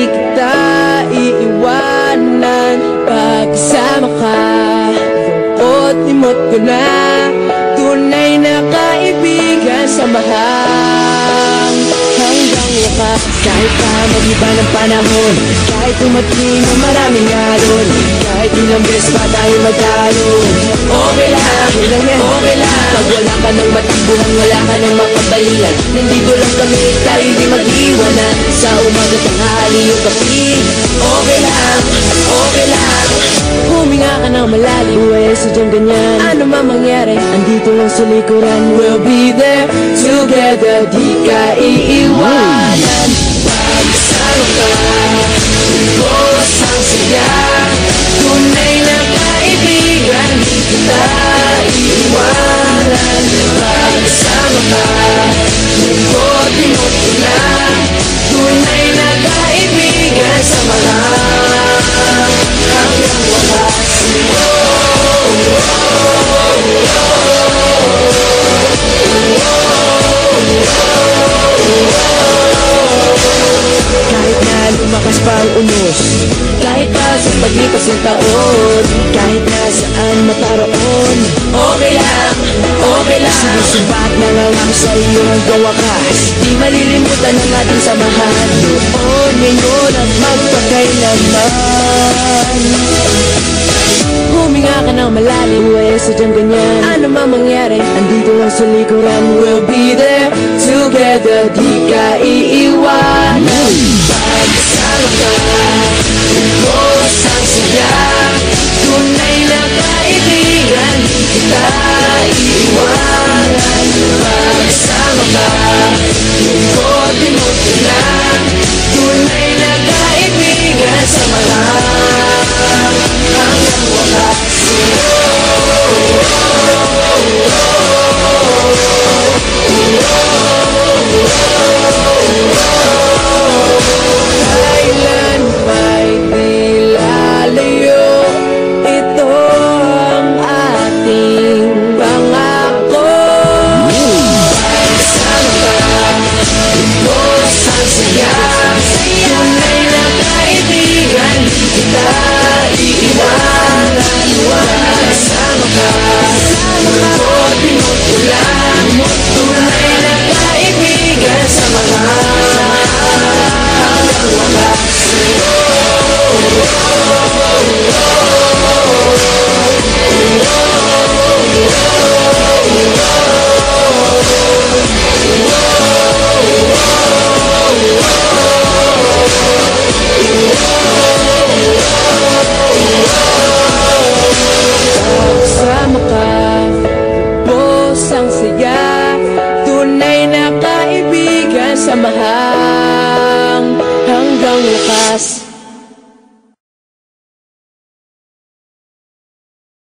di kita iiwanan. Pagkasama ka, lungkot limot ko na. Tunay na kaibigan, samahan hanggang wakas. Kahit pa mag-iba ng panahon, kahit tumating ng maraming alon, kahit ilang beses pa tayo magtalo, okay lang, okay lang. Pag wala ka ng matibuhan, wala ka ng makabalian, nandito lang kami, tayo di mag-iwanan. Sa umaga, tanghali o gabi, okay lang, okay lang. Huminga ka ng malalim, buhay sadyang ganyan. Ano man mangyari, andito lang sa likuran. We'll be there together, di ka iiwanan. Pagkasama ka, lubos ang saya. Tunay na kaibigan, di kita iiwanan. Pagkasama ka, lungkot limot ko na. Tunay na kaibigan, samahan hanggang wakas. Kahit na lumakas pa ang unos, kahit pa sa paglipas ng taon, kahit na saan maparoon, okay lang, okay lang. Sinusubat na lang ako sa iyo hanggang wakas. Di malilimutan ang ating samahan, noon, ngayon at magpakailanman. Huminga ka ng malalim, buhay sadyang ganyan. Ano man mangyari, andito lang sa likuran. We'll be there together, di ka iiwanan. Pagkasama ka, lubos ang saya. Tunay na kaibigan, di kita iiwanan. Pagkasama ka, lungkot limot ko na. Tunay na kaibigan, samahan hanggang wakas. Kailan ba'y di lalayo, ito ang ating pangako. Pagkasama ka, lubos ang saya. Tunay na kaibigan, di kita iiwanan. Pagkasama ka, lungkot limot ko lang. Tunay na kaibigan, samahan hanggang wakas. Pagkasama ka, lubos ang saya. Tunay na kaibigan, samahan hanggang wakas.